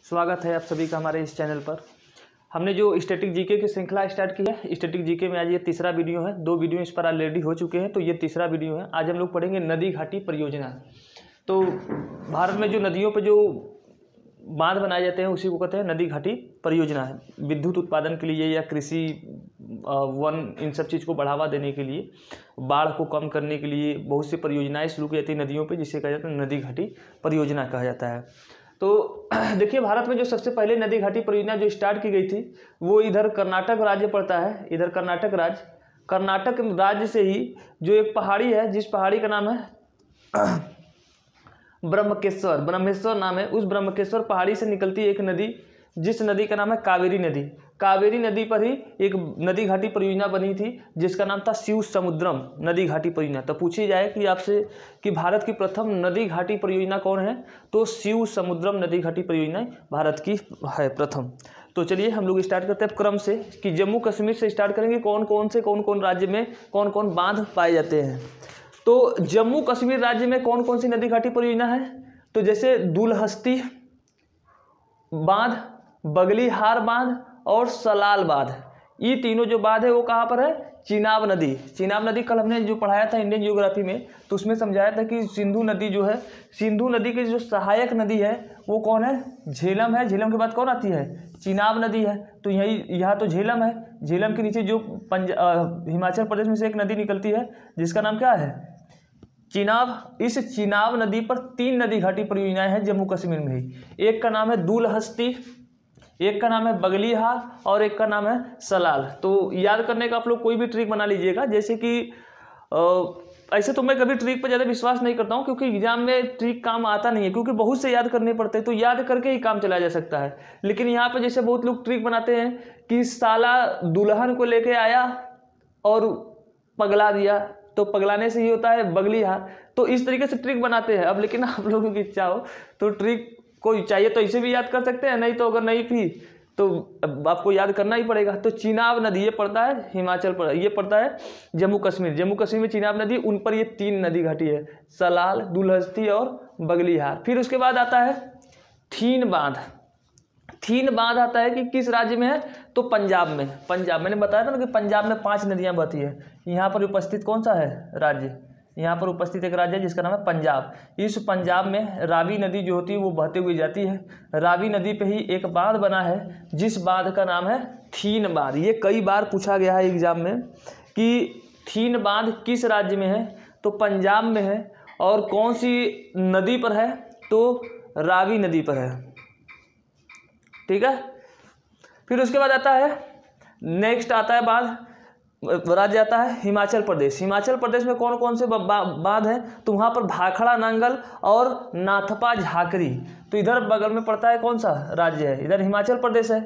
स्वागत है आप सभी का हमारे इस चैनल पर। हमने जो स्टैटिक जीके की श्रृंखला स्टार्ट की है, स्टैटिक जीके में आज ये तीसरा वीडियो है। 2 वीडियो इस पर ऑलरेडी हो चुके हैं, तो ये तीसरा वीडियो है। आज हम लोग पढ़ेंगे नदी घाटी परियोजना। तो भारत में जो नदियों पर जो बांध बनाए जाते हैं उसी को कहते हैं नदी घाटी परियोजना है। विद्युत उत्पादन के लिए या कृषि, वन, इन सब चीज़ को बढ़ावा देने के लिए, बाढ़ को कम करने के लिए बहुत सी परियोजनाएं शुरू की जाती है नदियों पे, जिसे कहा जाता है नदी घाटी परियोजना कहा जाता है। तो देखिए, भारत में जो सबसे पहले नदी घाटी परियोजना जो स्टार्ट की गई थी वो इधर कर्नाटक राज्य पड़ता है। इधर कर्नाटक राज्य से ही जो एक पहाड़ी है, जिस पहाड़ी का नाम है ब्रह्मेश्वर नाम है, उस ब्रह्मेश्वर पहाड़ी से निकलती एक नदी, जिस नदी का नाम है कावेरी नदी। कावेरी नदी पर ही एक नदी घाटी परियोजना बनी थी जिसका नाम था शिव समुद्रम नदी घाटी परियोजना। तो पूछी जाए कि आपसे कि भारत की प्रथम नदी घाटी परियोजना कौन है, तो शिव समुद्रम नदी घाटी परियोजना भारत की है प्रथम। तो चलिए हम लोग स्टार्ट करते हैं क्रम से कि जम्मू कश्मीर से स्टार्ट करेंगे। कौन कौन राज्य में कौन कौन बांध पाए जाते हैं। तो जम्मू कश्मीर राज्य में कौन कौन सी नदी घाटी परियोजना है, तो जैसे दुलहस्ती बांध, बगलीहार बांध और सलाल बांध। ये तीनों जो बांध है वो कहाँ पर है, चिनाब नदी कल हमने जो पढ़ाया था इंडियन ज्योग्राफी में, तो उसमें समझाया था कि सिंधु नदी जो है, सिंधु नदी की जो सहायक नदी है वो कौन है, झेलम है। झेलम के बाद कौन आती है, चिनाब नदी है। तो यहाँ तो झेलम है। झेलम के नीचे जो हिमाचल प्रदेश में से एक नदी निकलती है जिसका नाम क्या है, चिनाब। इस चिनाब नदी पर 3 नदी घाटी परियोजनाएं हैं जम्मू कश्मीर में ही। एक का नाम है दुलहस्ती, एक का नाम है बगलीहार और एक का नाम है सलाल। तो याद करने का आप लोग कोई भी ट्रिक बना लीजिएगा। जैसे कि ऐसे तो मैं कभी ट्रिक पर ज़्यादा विश्वास नहीं करता हूँ, क्योंकि एग्जाम में ट्रिक काम आता नहीं है, क्योंकि बहुत से याद करने पड़ते हैं, तो याद करके ही काम चलाया जा सकता है। लेकिन यहाँ पर जैसे बहुत लोग ट्रिक बनाते हैं कि साला दुल्हन को लेके आया और पगला दिया, तो पगलाने से ही होता है बगलीहार। तो इस तरीके से ट्रिक बनाते हैं। अब लेकिन आप लोगों की इच्छा हो तो ट्रिक कोई चाहिए तो इसे भी याद कर सकते हैं, नहीं तो अगर नहीं भी तो आपको याद करना ही पड़ेगा। तो चिनाब नदी ये पड़ता है हिमाचल पर, ये पड़ता है जम्मू कश्मीर में चिनाब नदी, उन पर ये 3 नदी घाटी है, सलाल, दुलहस्ती और बगलीहार। फिर उसके बाद आता है थीन बांध आता है कि किस राज्य में है, तो पंजाब में। मैंने बताया था ना कि पंजाब में 5 नदियां बहती है। यहाँ पर उपस्थित कौन सा है राज्य, यहाँ पर उपस्थित एक राज्य है जिसका नाम है पंजाब। इस पंजाब में रावी नदी जो होती है वो बहते हुए जाती है। रावी नदी पे ही एक बांध बना है जिस बांध का नाम है थीन बांध। ये कई बार पूछा गया है एग्जाम में कि थीन बांध किस राज्य में है, तो पंजाब में है। और कौन सी नदी पर है, तो रावी नदी पर है। ठीक है। फिर उसके बाद आता है, नेक्स्ट आता है बांध, राज्य आता है हिमाचल प्रदेश में कौन कौन से बांध हैं, तो वहाँ पर भाखड़ा नांगल और नाथपा झाकरी। तो इधर बगल में पड़ता है कौन सा राज्य है, इधर हिमाचल प्रदेश है।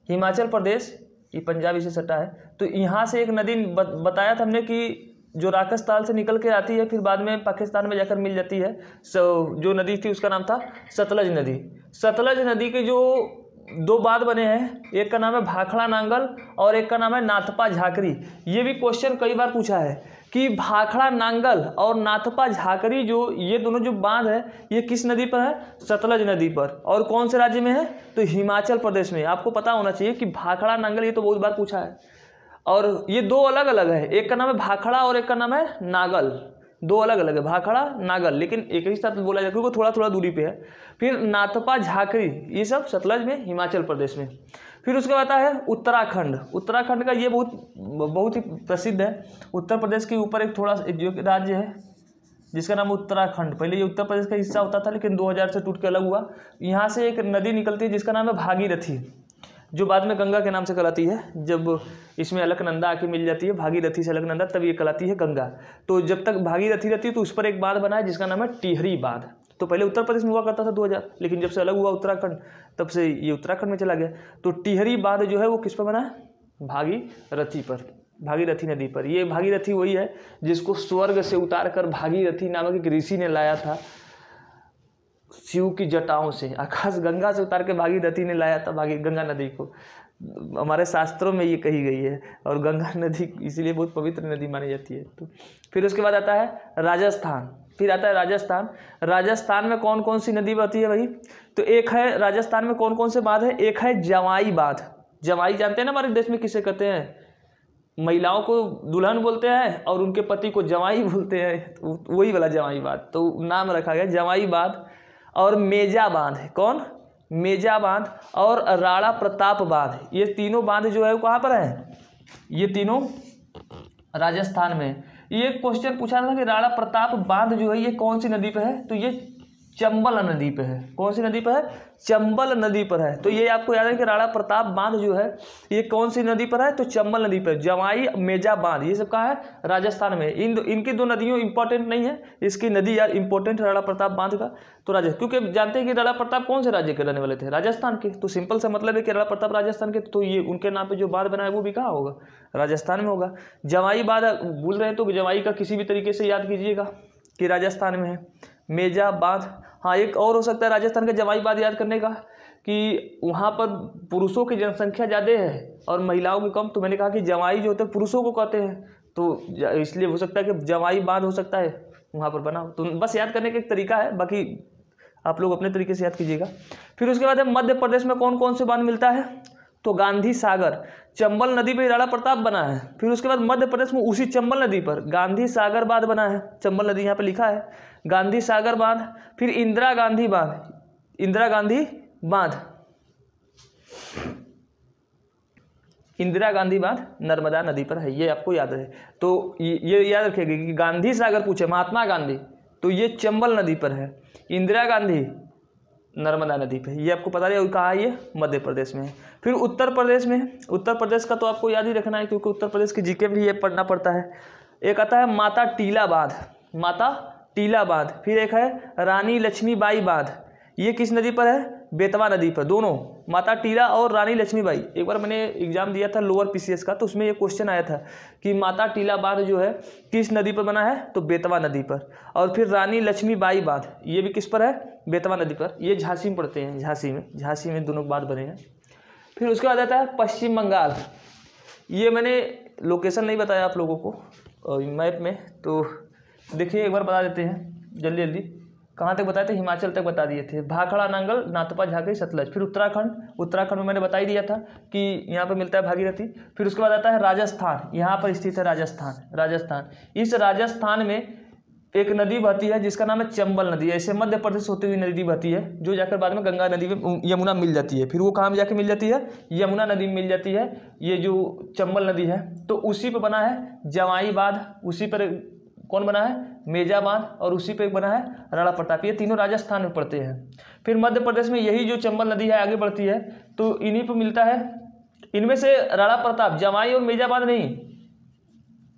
हिमाचल प्रदेश ये पंजाब से सटा है। तो यहाँ से एक नदी बताया था हमने कि जो राजस्थान से निकल के आती है, फिर बाद में पाकिस्तान में जाकर मिल जाती है। जो नदी थी उसका नाम था सतलज नदी के जो 2 बांध बने हैं, एक का नाम है भाखड़ा नांगल और एक का नाम है नाथपा झाकरी। ये भी क्वेश्चन कई बार पूछा है कि भाखड़ा नांगल और नाथपा झाकरी जो ये दोनों जो बांध है ये किस नदी पर है, सतलज नदी पर। और कौन से राज्य में है, तो हिमाचल प्रदेश में। आपको पता होना चाहिए कि भाखड़ा नांगल ये तो बहुत बार पूछा है, और ये 2 अलग अलग है। एक का नाम है भाखड़ा और एक का नाम है नागल। 2 अलग अलग है, भाखड़ा नागल, लेकिन एक ही साथ बोला जाता है, क्योंकि थोड़ा दूरी पे है। फिर नाथपा झाकरी, ये सब सतलज में, हिमाचल प्रदेश में। फिर उसके बाद आता है उत्तराखंड का ये बहुत ही प्रसिद्ध है। उत्तर प्रदेश के ऊपर एक थोड़ा जो राज्य है जिसका नाम उत्तराखंड। पहले ये उत्तर प्रदेश का हिस्सा होता था, लेकिन 2000 से टूट के अलग हुआ। यहाँ से एक नदी निकलती है जिसका नाम है भागीरथी, जो बाद में गंगा के नाम से कहलाती है। जब इसमें अलकनंदा आके मिल जाती है, भागीरथी से अलकनंदा, तब ये कहलाती है गंगा। तो जब तक भागीरथी रहती है तो उस पर एक बांध बना है जिसका नाम है टिहरी बांध। तो पहले उत्तर प्रदेश में हुआ करता था 2000, लेकिन जब से अलग हुआ उत्तराखंड, तब से ये उत्तराखंड में चला गया। तो टिहरी बांध जो है वो किस पर बना है, भागीरथी नदी पर। ये भागीरथी वही है जिसको स्वर्ग से उतार कर भागीरथी नामक एक ऋषि ने लाया था शिव की जटाओं से। आकाश गंगा से उतार के भागीरथी ने लाया था गंगा नदी को। हमारे शास्त्रों में ये कही गई है, और गंगा नदी इसलिए बहुत पवित्र नदी मानी जाती है। तो फिर उसके बाद आता है राजस्थान। फिर आता है राजस्थान। राजस्थान में कौन कौन सी नदी बहती है भाई? तो एक है, राजस्थान में कौन कौन से बांध है? एक है जवाई बांध। जवाई जानते हैं ना हमारे देश में किसे कहते हैं? महिलाओं को दुल्हन बोलते हैं और उनके पति को जवाई बोलते हैं, तो वही वाला जवाई बांध, तो नाम रखा गया जवाई बांध। और मेजा बांध है, कौन? मेजा बांध और राणा प्रताप बांध। ये तीनों बांध जो है वो कहाँ पर है? ये तीनों राजस्थान में। ये क्वेश्चन पूछा था कि राणा प्रताप बांध जो है ये कौन सी नदी पे है? तो ये चंबल नदी पे है। कौन सी नदी पे है? चंबल नदी पर है। तो ये आपको याद है कि राणा प्रताप बांध जो है ये कौन सी नदी पर है? तो चंबल नदी पर। जवाई, मेजा बांध, ये सब कहाँ है? राजस्थान में। इनकी दो नदियों इंपॉर्टेंट नहीं है, इसकी नदी यार इंपॉर्टेंट है राणा प्रताप बांध का। तो राजस्थान, क्योंकि जानते हैं कि राणा प्रताप कौन से राज्य के रहने वाले थे? राजस्थान के। तो सिंपल सा मतलब है कि राणा प्रताप राजस्थान के, तो ये उनके नाम पे जो बांध बना है वो भी कहाँ होगा? राजस्थान में होगा। जवाई बांध भूल रहे हैं तो जवाई का किसी भी तरीके से याद कीजिएगा कि राजस्थान में है। मेजा बांध, हाँ एक और हो सकता है राजस्थान का जवाई बांध याद करने का कि वहाँ पर पुरुषों की जनसंख्या ज़्यादा है और महिलाओं की कम। तो मैंने कहा कि जवाई जो होते हैं पुरुषों को कहते हैं, तो इसलिए हो सकता है कि जवाई बांध हो सकता है वहाँ पर बना। तो बस याद करने का एक तरीका है, बाकी आप लोग अपने तरीके से याद कीजिएगा। फिर उसके बाद है मध्य प्रदेश में कौन कौन से बांध मिलता है? तो गांधी सागर, चंबल नदी पे राणा प्रताप बना है। फिर उसके बाद मध्य प्रदेश में उसी चंबल नदी पर गांधी सागर बांध बना है। चंबल नदी यहाँ पे लिखा है, गांधी सागर बांध। फिर इंदिरा गांधी बांध, इंदिरा गांधी बांध, इंदिरा गांधी बांध नर्मदा नदी पर है, ये आपको याद है। तो ये याद रखिएगा कि गांधी सागर पूछे महात्मा गांधी, तो ये चंबल नदी पर है। इंदिरा गांधी नर्मदा नदी पे, ये आपको पता है। कहाँ है ये? मध्य प्रदेश में है। फिर उत्तर प्रदेश में, उत्तर प्रदेश का तो आपको याद ही रखना है क्योंकि उत्तर प्रदेश की जीके में ये पढ़ना पड़ता है। एक आता है माता टीला बांध, माता टीला बांध। फिर एक है रानी लक्ष्मीबाई बांध, ये किस नदी पर है? बेतवा नदी पर। दोनों, माता टीला और रानी लक्ष्मीबाई। एक बार मैंने एग्जाम दिया था लोअर पीसीएस का, तो उसमें ये क्वेश्चन आया था कि माता टीला बांध जो है किस नदी पर बना है? तो बेतवा नदी पर। और फिर रानी लक्ष्मीबाई बांध, ये भी किस पर है? बेतवा नदी पर। ये झांसी में पड़ते हैं, झांसी में दोनों बांध बने हैं। फिर उसके बाद आता है पश्चिम बंगाल। ये मैंने लोकेशन नहीं बताया आप लोगों को मैप में, तो देखिए एक बार बता देते हैं जल्दी जल्दी। कहाँ तक बताए थे? हिमाचल तक बता दिए थे। भाखड़ा, नांगल, नाथपा, झांसी, सतलज। फिर उत्तराखंड में मैंने बता ही दिया था कि यहाँ पर मिलता है भागीरथी। फिर उसके बाद आता है राजस्थान, यहाँ पर स्थित है राजस्थान। इस राजस्थान में एक नदी बहती है जिसका नाम है चंबल नदी। ऐसे मध्य प्रदेश होती हुई नदी बहती है जो जाकर बाद में गंगा नदी में यमुना मिल जाती है। फिर वो कहाँ में जाके मिल जाती है? यमुना नदी में मिल जाती है। ये जो चंबल नदी है तो उसी पर बना है जवाई बांध, उसी पर कौन बना है? मेजा बांध, और उसी पे बना है राणा प्रताप। ये तीनों राजस्थान में पड़ते हैं। फिर मध्य प्रदेश में यही जो चंबल नदी है आगे बढ़ती है, तो इन्हीं पर मिलता है। इनमें से राणा प्रताप, जवाई और मेजा बांध नहीं,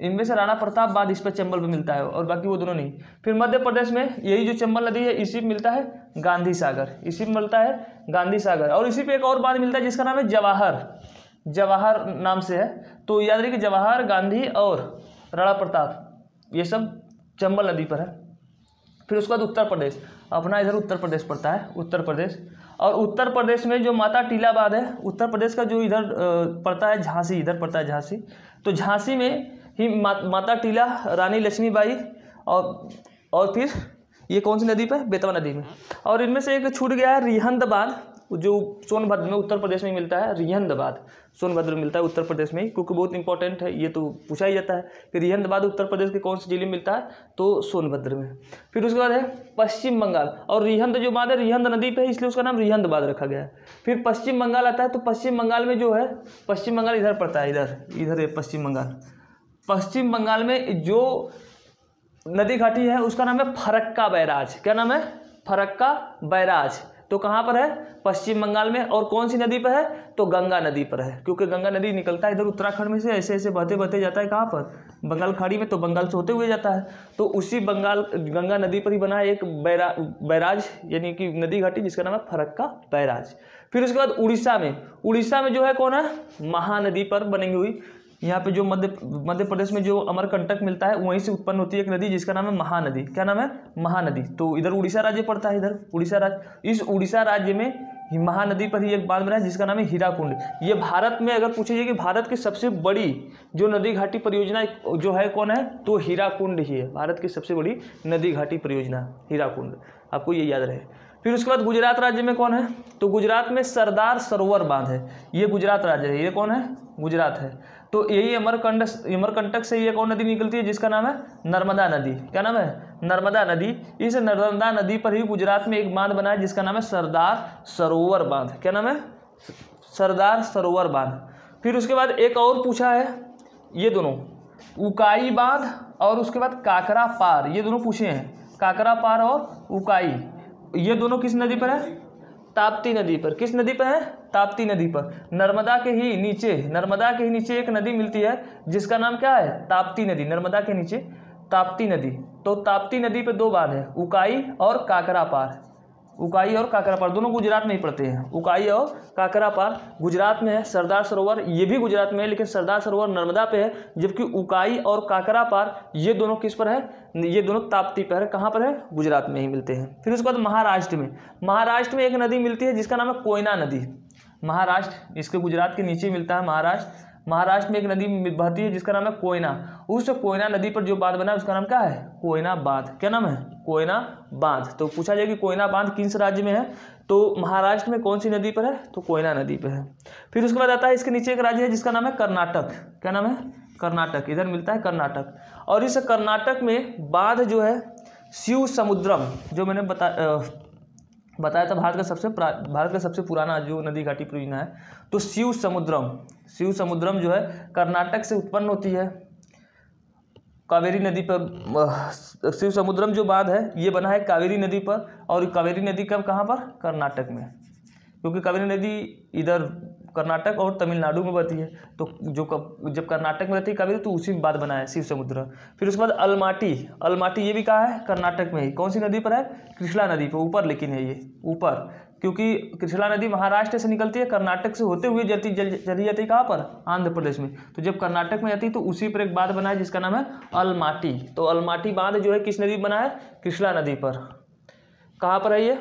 इनमें से राणा प्रताप बांध इस पर चंबल पे मिलता है और बाकी वो दोनों नहीं। फिर मध्य प्रदेश में यही जो चंबल नदी है इसी पे मिलता है गांधी सागर, इसी पे मिलता है गांधी सागर। और इसी पे एक और बांध मिलता है जिसका नाम है जवाहर नाम से है। तो याद रखिए जवाहर, गांधी और राणा प्रताप ये सब चंबल नदी पर है। फिर उसके बाद उत्तर प्रदेश, अपना इधर उत्तर प्रदेश पड़ता है, उत्तर प्रदेश। और उत्तर प्रदेश में जो माता टीला बांध है, उत्तर प्रदेश का जो इधर पड़ता है झांसी, इधर पड़ता है झांसी। तो झांसी में ही माता टीला, रानी लक्ष्मीबाई और फिर ये कौन सी नदी पे? बेतवा नदी में। और इनमें से एक छूट गया है रिहंद बांध, जो सोनभद्र में उत्तर प्रदेश में मिलता है। रिहंद बांध सोनभद्र में मिलता है उत्तर प्रदेश में ही, क्योंकि बहुत इंपॉर्टेंट है, ये तो पूछा ही जाता है कि रिहंद बांध उत्तर प्रदेश के कौन से जिले में मिलता है? तो सोनभद्र में। फिर उसके बाद है पश्चिम बंगाल, और रिहंद जो बांध है रिहंद नदी पे है इसलिए उसका नाम रिहंद बांध रखा गया है। फिर पश्चिम बंगाल आता है, तो पश्चिम बंगाल में जो है, पश्चिम बंगाल इधर पड़ता है, इधर है पश्चिम बंगाल। पश्चिम बंगाल में जो नदी घाटी है उसका नाम है फरक्का बैराज। क्या नाम है? फरक्का बैराज। तो कहाँ पर है? पश्चिम बंगाल में। और कौन सी नदी पर है? तो गंगा नदी पर है, क्योंकि गंगा नदी निकलता है इधर उत्तराखंड में से, ऐसे ऐसे बहते बहते जाता है कहाँ पर? बंगाल खाड़ी में। तो बंगाल से होते हुए जाता है, तो उसी गंगा नदी पर ही बना है एक बैराज, यानी कि नदी घाटी, जिसका नाम है फरक्का बैराज। फिर उसके बाद उड़ीसा में जो है कौन है? महानदी पर बनी हुई। यहाँ पे जो मध्य प्रदेश में जो अमरकंटक मिलता है वहीं से उत्पन्न होती है एक नदी जिसका नाम है महानदी। क्या नाम है? महानदी। तो इधर उड़ीसा राज्य पड़ता है, इधर उड़ीसा राज्य। इस उड़ीसा राज्य में महानदी पर ही एक बांध बना है जिसका नाम है हीराकुंड। ये भारत में अगर पूछे जाए कि भारत की सबसे बड़ी जो नदी घाटी परियोजना जो है कौन है, तो हीराकुंड ही है। भारत की सबसे बड़ी नदी घाटी परियोजना हीराकुंड, आपको ये याद रहे। फिर उसके बाद गुजरात राज्य में कौन है, तो गुजरात में सरदार सरोवर बांध है। ये गुजरात राज्य है, ये कौन है, गुजरात है। तो यही अमरकंटक से ये कौन नदी निकलती है जिसका नाम है नर्मदा नदी। क्या नाम है, नर्मदा नदी। इस नर्मदा नदी पर ही गुजरात में एक बांध बना है जिसका नाम है सरदार सरोवर बांध। क्या नाम है, सरदार सरोवर बांध। फिर उसके बाद एक और पूछा है, ये दोनों उकाई बांध और उसके बाद काकरा पार, ये दोनों पूछे हैं, काकरा पार और उकाई। ये दोनों किस नदी पर है, ताप्ती नदी पर। किस नदी पर है, ताप्ती नदी पर। नर्मदा के ही नीचे एक नदी मिलती है जिसका नाम क्या है, ताप्ती नदी। नर्मदा के नीचे ताप्ती नदी। तो ताप्ती नदी पे दो बांध है, उकाई और काकरा पार। उकाई और काकरा पार दोनों गुजरात में ही पड़ते हैं। उकाई और काकरा पार गुजरात में है। सरदार सरोवर ये भी गुजरात में है, लेकिन सरदार सरोवर नर्मदा पे है, जबकि उकाई और काकरा पार ये दोनों किस पर है, ये दोनों ताप्ती पर है। कहाँ पर है, गुजरात में ही मिलते हैं। फिर उसके बाद महाराष्ट्र में एक नदी मिलती है जिसका नाम है कोयना नदी। महाराष्ट्र, इसके गुजरात के नीचे मिलता है महाराष्ट्र में एक नदी बहती है जिसका नाम है कोयना। उस कोयना नदी पर जो बांध बना है उसका नाम क्या है, कोयना बांध। क्या नाम है, कोयना बांध। तो पूछा जाए कि कोयना बांध किस राज्य में है, तो महाराष्ट्र में कौन सी नदी पर है, तो कोयना नदी पर है। फिर उसके बाद आता है इसके नीचे एक राज्य है जिसका नाम है कर्नाटक। क्या नाम है, कर्नाटक। इधर मिलता है कर्नाटक। और इस कर्नाटक में बांध जो है शिव समुद्रम, जो मैंने बताया था भारत का सबसे पुराना जो नदी घाटी परियोजना है, तो शिव समुद्रम जो है कर्नाटक से उत्पन्न होती है कावेरी नदी पर। शिव समुद्रम जो बांध है ये बना है कावेरी नदी पर, और कावेरी नदी कब कहाँ पर, कर्नाटक में, क्योंकि कावेरी नदी इधर कर्नाटक और तमिलनाडु में बहती है। तो जब कर्नाटक में रहती है कावेरी तो उसी में बांध बना है शिव समुद्र। फिर उसके बाद अलमाटी ये भी कहाँ है, कर्नाटक में ही। कौन सी नदी पर है, कृष्णा नदी पर, ऊपर लेकिन है ये ऊपर, क्योंकि कृष्णा नदी महाराष्ट्र से निकलती है, कर्नाटक से होते हुए चली जाती है कहाँ पर, आंध्र प्रदेश में। तो जब कर्नाटक में जाती है तो उसी पर एक बांध बना है जिसका नाम है अलमाटी। तो अलमाटी बांध जो है किस नदी बना है, कृष्णा नदी पर। कहाँ पर है ये,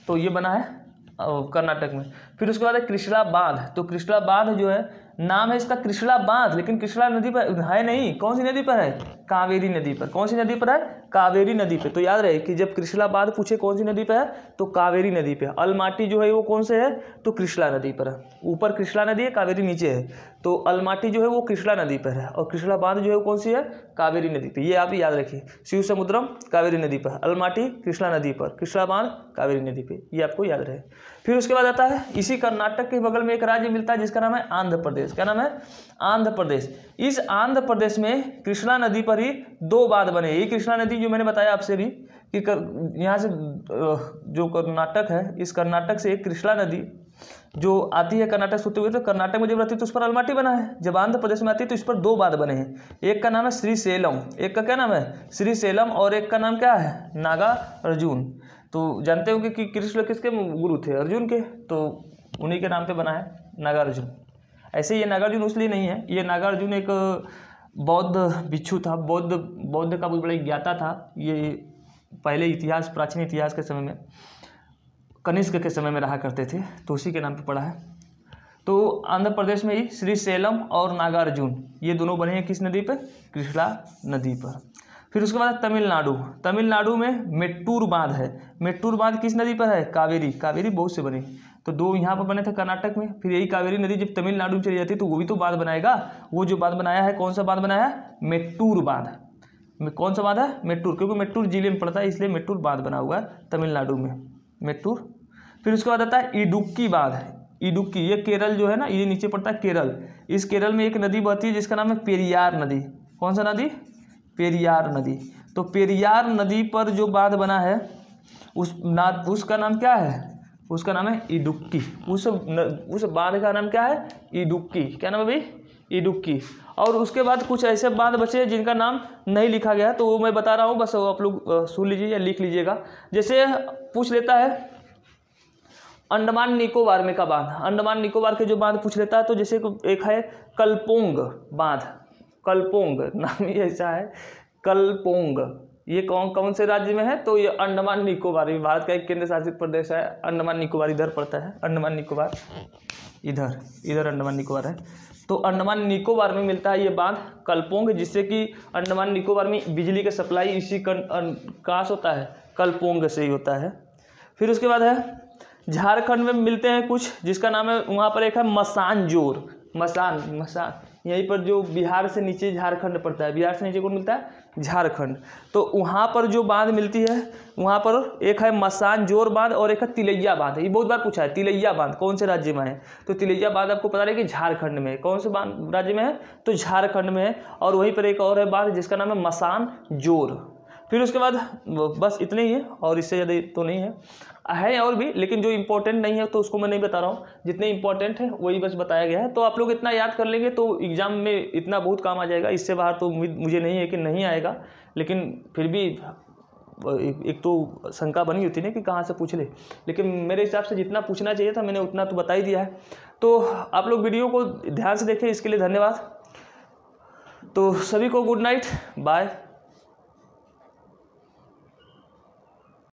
तो ये बना है कर्नाटक में। फिर उसके बाद है कृष्णा बांध। तो कृष्णा बांध जो है, नाम है इसका कृष्णा बांध, लेकिन कृष्णा नदी पर है नहीं। कौन सी नदी पर है, कावेरी नदी पर। कौन सी नदी पर है, कावेरी नदी पे। तो याद रहे कि जब कृष्णा बांध पूछे कौन सी नदी पे है, तो कावेरी नदी पे। अलमाटी जो है वो कौन से है, तो कृष्णा नदी पर है। ऊपर कृष्णा नदी है, कावेरी नीचे है, तो अलमाटी जो है वो कृष्णा नदी पर है, और कृष्णा बांध जो है वो कौन सी है, कावेरी नदी पे। ये आप याद रखिए, शिव समुद्रम कावेरी नदी पर, अलमाटी कृष्णा नदी पर, कृष्णा बांध कावेरी नदी पे, ये आपको याद रहे। फिर उसके बाद आता है इसी कर्नाटक के बगल में एक राज्य मिलता है जिसका नाम है आंध्र प्रदेश। क्या नाम है, आंध्र प्रदेश। इस आंध्र प्रदेश में कृष्णा नदी पर ही दो बांध बने। ये कृष्णा नदी जो मैंने बताया आपसे भी कि यहाँ से जो कर्नाटक है, इस कर्नाटक से एक कृष्णा नदी जो आती है कर्नाटक से होते हुए, तो कर्नाटक में जब रहती है तो उस पर अलमाटी बना है। जब आंध्र प्रदेश में आती है तो इस पर दो बांध बने हैं। एक का नाम है श्रीशैलम, एक का क्या नाम है, श्रीशैलम, और एक का नाम क्या है, नागार्जुन। तो जानते होंगे कि कृष्ण किसके गुरु थे, अर्जुन के, तो उन्हीं के नाम पे बना है नागार्जुन। ऐसे ये नागार्जुन इसलिए नहीं है, ये नागार्जुन एक बौद्ध भिक्षु था, बौद्ध का बहुत बड़ा ज्ञाता था। ये पहले प्राचीन इतिहास के समय में, कनिष्क के समय में रहा करते थे, तो उसी के नाम पे पड़ा है। तो आंध्र प्रदेश में ही श्रीशैलम और नागार्जुन ये दोनों बने हैं किस नदी पे, कृष्णा नदी पर। फिर उसके बाद तमिलनाडु में मेट्टूर बांध है। मेट्टूर बांध किस नदी पर है, कावेरी बहुत से बने, तो दो यहाँ पर बने थे कर्नाटक में। फिर यही कावेरी नदी जब तमिलनाडु में चली जाती है तो वो भी तो बांध बनाएगा। वो जो बांध बनाया है, कौन सा बांध बनाया है, मेट्टूर बांध। कौन सा बांध है, मेट्टूर, क्योंकि मेट्टूर जिले में पड़ता है इसलिए मेट्टूर बांध बना हुआ है तमिलनाडु में, मेट्टूर। फिर उसके बाद आता है इडुक्की बांध। इडुक्की ये केरल जो है ना, ये नीचे पड़ता है केरल। इस केरल में एक नदी बहती है जिसका नाम है पेरियार नदी। कौन सा नदी, पेरियार नदी। तो पेरियार नदी पर जो बांध बना है उसका नाम क्या है, उसका नाम है इडुक्की। उस बांध का नाम क्या है, इडुक्की। क्या नाम है भाई, इडुक्की। और उसके बाद कुछ ऐसे बांध बचे जिनका नाम नहीं लिखा गया, तो वो मैं बता रहा हूँ, बस आप लोग सुन लीजिए या लिख लीजिएगा। जैसे पूछ लेता है अंडमान निकोबार में का बांध, अंडमान निकोबार के जो बांध पूछ लेता है, तो जैसे एक है कलपोंग बांध, कलपोंग नाम ही ऐसा है, कलपोंग, ये कौन कौन से राज्य में है? तो ये अंडमान निकोबार, ये भारत का एक केंद्र शासित प्रदेश है। अंडमान निकोबार इधर पड़ता है, अंडमान निकोबार इधर अंडमान निकोबार है। तो अंडमान निकोबार में मिलता है ये बांध कलपोंग, जिससे कि अंडमान निकोबार में बिजली का सप्लाई इसी कहाँ से होता है? कलपोंग से ही होता है। फिर उसके बाद है झारखंड में मिलते हैं कुछ, जिसका नाम है, वहाँ पर एक है मसानजोर, मसान यहीं पर जो बिहार से नीचे झारखंड पड़ता है, बिहार से नीचे कौन मिलता है? झारखंड। तो वहाँ पर जो बांध मिलती है, वहाँ पर एक है मसानजोर बांध और एक है तिलैया बांध। ये बहुत बार पूछा है, तिलैया बांध कौन से राज्य में है? तो तिलैया बांध आपको पता रहे कि झारखंड में। कौन से बांध राज्य में है? तो झारखंड में है। और वहीं पर एक और है बांध जिसका नाम है मसानजोर। फिर उसके बाद बस इतने ही है, और इससे ज़्यादा तो नहीं है और भी, लेकिन जो इम्पोर्टेंट नहीं है तो उसको मैं नहीं बता रहा हूँ। जितने इम्पोर्टेंट है वही बस बताया गया है। तो आप लोग इतना याद कर लेंगे तो एग्ज़ाम में इतना बहुत काम आ जाएगा। इससे बाहर तो मुझे नहीं है कि नहीं आएगा, लेकिन फिर भी एक तो शंका बनी होती है कि कहाँ से पूछ ले, लेकिन मेरे हिसाब से जितना पूछना चाहिए था मैंने उतना तो बता ही दिया है। तो आप लोग वीडियो को ध्यान से देखें, इसके लिए धन्यवाद। तो सभी को गुड नाइट, बाय।